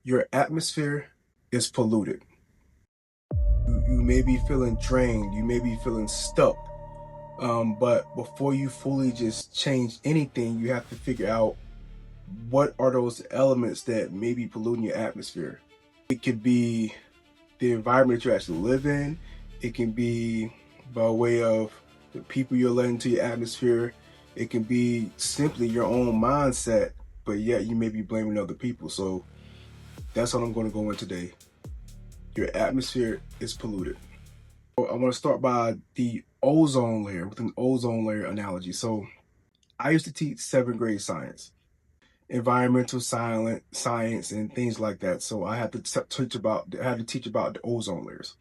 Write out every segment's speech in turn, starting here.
Your atmosphere is polluted. You may be feeling drained, you may be feeling stuck. But before you fully just change anything, you have to figure out what are those elements that may be polluting your atmosphere. It could be the environment you actually live in. It can be by way of the people you're letting into your atmosphere. It can be simply your own mindset, but yet you may be blaming other people. So that's what I'm going to go in today. Your atmosphere is polluted. I want to start by the ozone layer with an ozone layer analogy. So I used to teach 7th grade science, environmental science and things like that. So I had to teach about the ozone layers.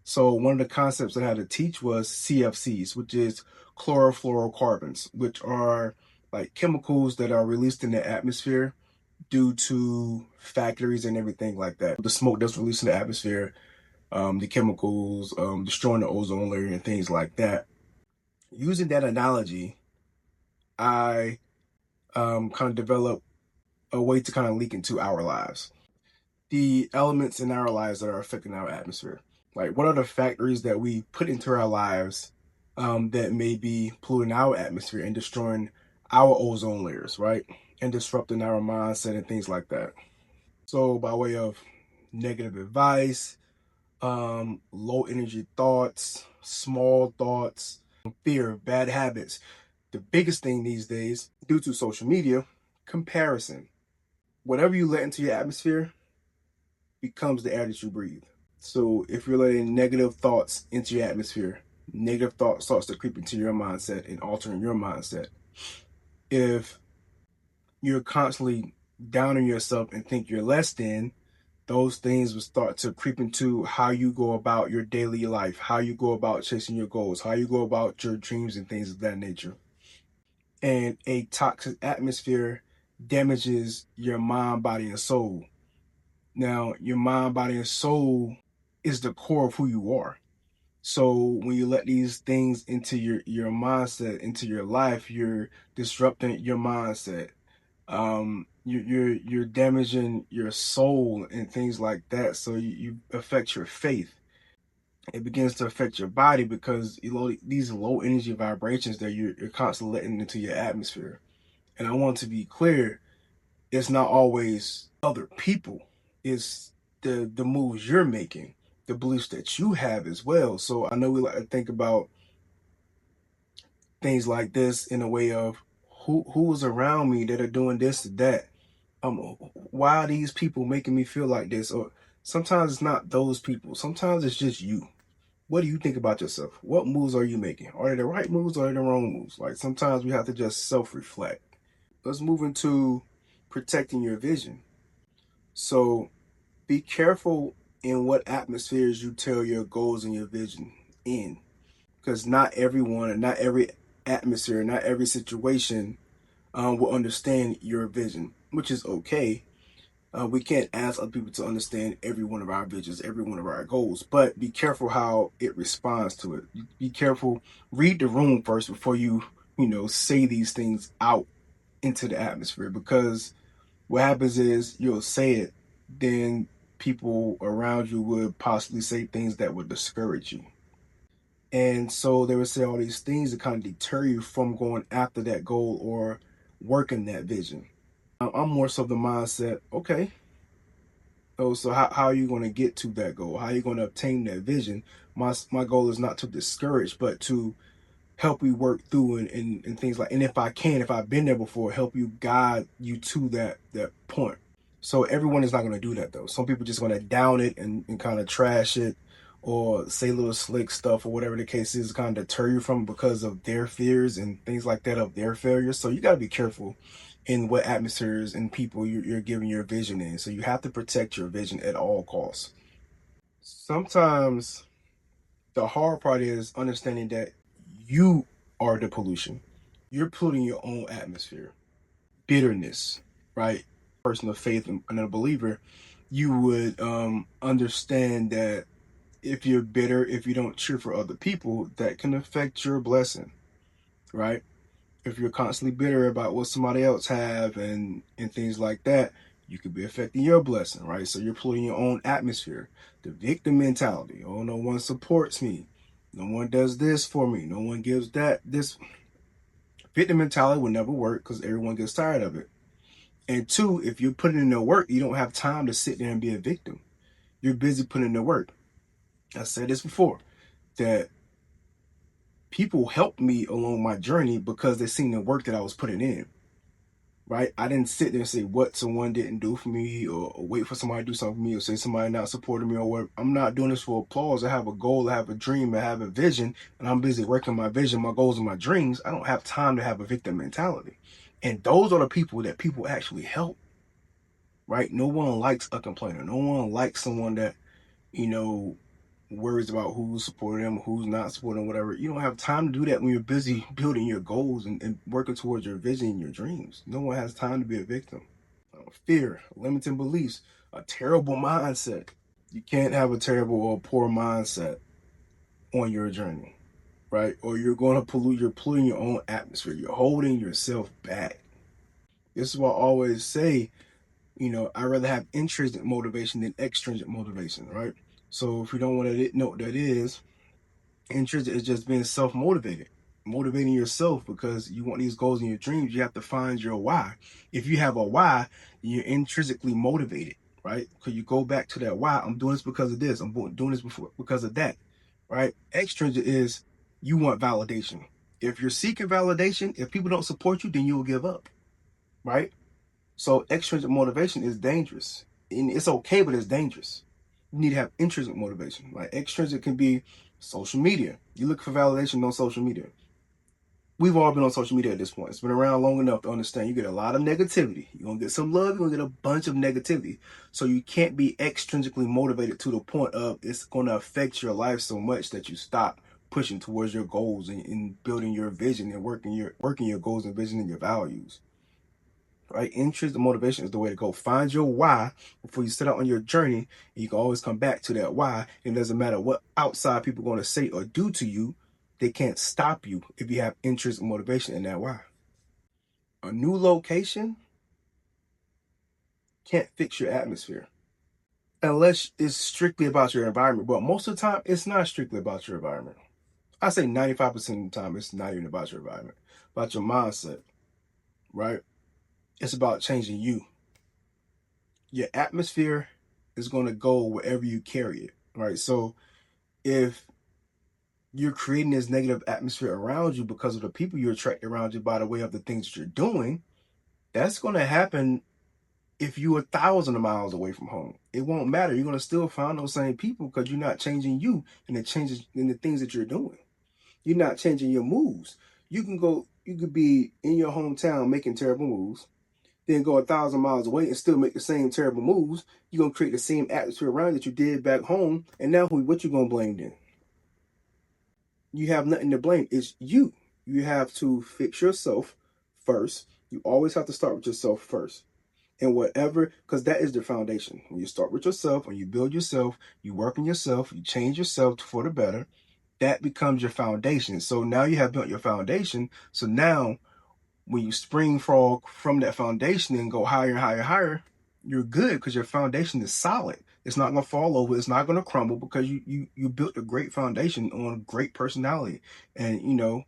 So one of the concepts that I had to teach was CFCs, which is chlorofluorocarbons, which are like chemicals that are released in the atmosphere due to factories and everything like that. The smoke that's released in the atmosphere, the chemicals, destroying the ozone layer and things like that. Using that analogy, I kind of developed a way to kind of leak into our lives. The elements in our lives that are affecting our atmosphere. Like, what are the factories that we put into our lives that may be polluting our atmosphere and destroying our ozone layers, right? And disrupting our mindset and things like that. So, by way of negative advice, low energy thoughts, small thoughts, fear, bad habits. The biggest thing these days, due to social media, comparison. Whatever you let into your atmosphere becomes the air that you breathe. So if you're letting negative thoughts into your atmosphere, negative thought starts to creep into your mindset and altering your mindset. If you're constantly downing yourself and think you're less than, those things will start to creep into how you go about your daily life, how you go about chasing your goals, how you go about your dreams and things of that nature. And a toxic atmosphere damages your mind, body, and soul. Now, your mind, body, and soul is the core of who you are. So when you let these things into your mindset, into your life, you're disrupting your mindset. You're damaging your soul and things like that. So you affect your faith. It begins to affect your body because these low energy vibrations that you're constantly letting into your atmosphere. And I want to be clear, it's not always other people. It's the moves you're making, the beliefs that you have as well. So I know we like to think about things like this in a way of who's around me that are doing this or that. Why are these people making me feel like this? Or sometimes it's not those people. Sometimes it's just you. What do you think about yourself? What moves are you making? Are they the right moves or are they the wrong moves? Like, sometimes we have to just self-reflect. Let's move into protecting your vision. So be careful in what atmospheres you tell your goals and your vision in, because not everyone and not every atmosphere, not every situation will understand your vision, which is okay. We can't ask other people to understand every one of our visions, every one of our goals, but be careful how it responds to it. Be careful, read the room first before you say these things out into the atmosphere, because what happens is you'll say it, then people around you would possibly say things that would discourage you. And so they would say all these things to kind of deter you from going after that goal or working that vision. I'm more so the mindset, okay, oh, so how are you going to get to that goal? How are you going to obtain that vision? My goal is not to discourage, but to help you work through and things like, and if I've been there before, help you guide you to that point. So everyone is not going to do that though. Some people just going to down it and kind of trash it or say little slick stuff or whatever the case is, kind of deter you from it because of their fears and things like that, of their failures. So you got to be careful in what atmospheres and people you're giving your vision in. So you have to protect your vision at all costs. Sometimes the hard part is understanding that you are the pollution. You're polluting your own atmosphere. Bitterness, right? Person of faith and a believer, you would understand that if you're bitter, if you don't cheer for other people, that can affect your blessing, right? If you're constantly bitter about what somebody else have and things like that, you could be affecting your blessing, right? So you're polluting your own atmosphere. The victim mentality. Oh, no one supports me. No one does this for me. No one gives that. This victim mentality will never work because everyone gets tired of it. And two, if you're putting in the work, you don't have time to sit there and be a victim. You're busy putting in the work. I said this before, that people helped me along my journey because they seen the work that I was putting in. Right? I didn't sit there and say what someone didn't do for me, or wait for somebody to do something for me, or say somebody not supporting me, or what. I'm not doing this for applause. I have a goal, I have a dream, I have a vision, and I'm busy working my vision, my goals, and my dreams. I don't have time to have a victim mentality. And those are the people that people actually help. Right? No one likes a complainer. No one likes someone that, you know, worries about who's supporting them, who's not supporting them, whatever. You don't have time to do that when you're busy building your goals and working towards your vision and your dreams. No one has time to be a victim. Fear, limiting beliefs, a terrible mindset. You can't have a terrible or poor mindset on your journey, right? Or you're going to pollute, you're polluting your own atmosphere. You're holding yourself back. This is what I always say, I'd rather have intrinsic motivation than extrinsic motivation, right? So if you don't want to know what that is, intrinsic is just being self-motivated, motivating yourself because you want these goals and your dreams. You have to find your why. If you have a why, you're intrinsically motivated, right? Because you go back to that why. I'm doing this because of this. I'm doing this because of that, right? Extrinsic is you want validation. If you're seeking validation, if people don't support you, then you will give up, right? So extrinsic motivation is dangerous. And it's okay, but it's dangerous. You need to have intrinsic motivation. Like extrinsic can be social media. You look for validation on social media. We've all been on social media at this point. It's been around long enough to understand you get a lot of negativity. You're going to get some love, you're going to get a bunch of negativity. So you can't be extrinsically motivated to the point of it's going to affect your life so much that you stop pushing towards your goals and building your vision and working your goals and vision and your values. Right? Intrinsic motivation is the way to go. Find your why before you set out on your journey. And you can always come back to that why. It doesn't matter what outside people are going to say or do to you. They can't stop you if you have intrinsic motivation in that why. A new location can't fix your atmosphere unless it's strictly about your environment. But most of the time, it's not strictly about your environment. I say 95% of the time, it's not even about your environment, about your mindset, right? It's about changing you. Your atmosphere is going to go wherever you carry it, right? So if you're creating this negative atmosphere around you because of the people you attract around you by the way of the things that you're doing, that's going to happen if you're 1,000 miles away from home. It won't matter. You're going to still find those same people because you're not changing you and it changes in the things that you're doing. You're not changing your moves. You could be in your hometown making terrible moves, then go 1,000 miles away and still make the same terrible moves. You're going to create the same atmosphere around that you did back home. And now what you going to blame then? You have nothing to blame. It's you. You have to fix yourself first. You always have to start with yourself first. And whatever, because that is the foundation. When you start with yourself, when you build yourself, you work on yourself, you change yourself for the better, that becomes your foundation. So now you have built your foundation. So now when you spring frog from that foundation and go higher and higher and higher, you're good because your foundation is solid. It's not going to fall over. It's not going to crumble because you built a great foundation on a great personality and,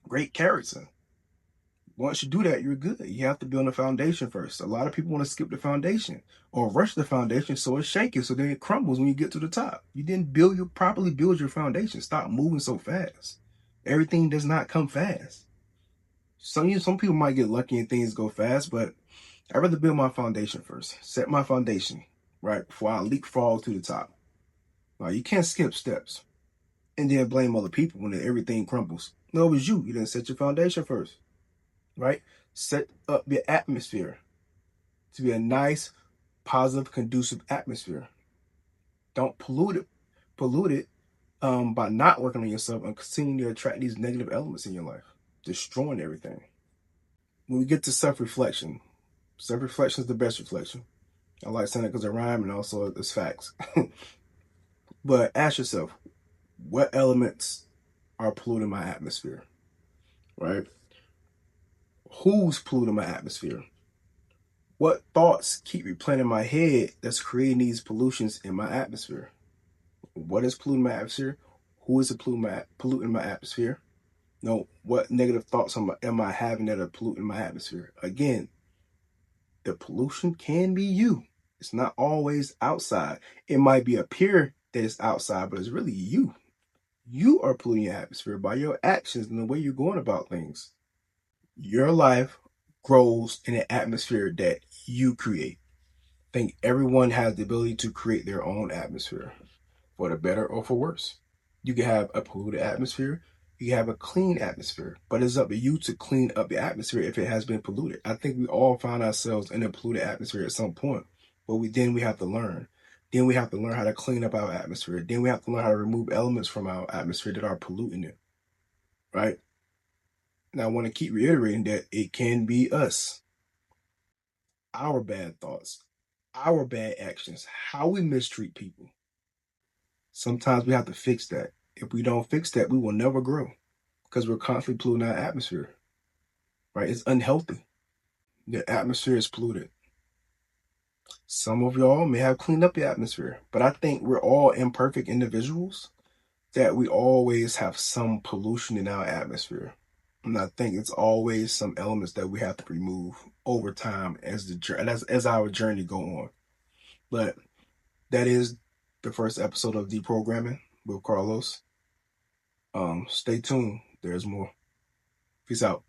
great character. Once you do that, you're good. You have to build a foundation first. A lot of people want to skip the foundation or rush the foundation so it's shaky, so then it crumbles when you get to the top. You didn't properly build your foundation. Stop moving so fast. Everything does not come fast. Some people might get lucky and things go fast, but I'd rather build my foundation first. Set my foundation, right, before I leapfrog to the top. Now, you can't skip steps and then blame other people when everything crumbles. No, it was you. You didn't set your foundation first, right? Set up your atmosphere to be a nice, positive, conducive atmosphere. Don't pollute it by not working on yourself and continuing to attract these negative elements in your life, destroying everything. When we get to self-reflection is the best reflection. I like saying it because it rhymes and also it's facts. But ask yourself, what elements are polluting my atmosphere, right? Who's polluting my atmosphere? What thoughts keep replaying in my head that's creating these pollutions in my atmosphere? What is polluting my atmosphere? Who is polluting my atmosphere? No, what negative thoughts am I having that are polluting my atmosphere? Again, the pollution can be you. It's not always outside. It might be appear that it's outside, but it's really you. You are polluting your atmosphere by your actions and the way you're going about things. Your life grows in an atmosphere that you create. I think everyone has the ability to create their own atmosphere, for the better or for worse. You can have a polluted atmosphere, you can have a clean atmosphere, but it's up to you to clean up the atmosphere if it has been polluted. I think we all find ourselves in a polluted atmosphere at some point, but we have to learn. Then we have to learn how to clean up our atmosphere. Then we have to learn how to remove elements from our atmosphere that are polluting it, right? And I want to keep reiterating that it can be us, our bad thoughts, our bad actions, how we mistreat people. Sometimes we have to fix that. If we don't fix that, we will never grow because we're constantly polluting our atmosphere, right? It's unhealthy. The atmosphere is polluted. Some of y'all may have cleaned up the atmosphere, but I think we're all imperfect individuals that we always have some pollution in our atmosphere. And I think it's always some elements that we have to remove over time as our journey go on. But that is the first episode of Deprogramming with Carlos. Stay tuned. There's more. Peace out.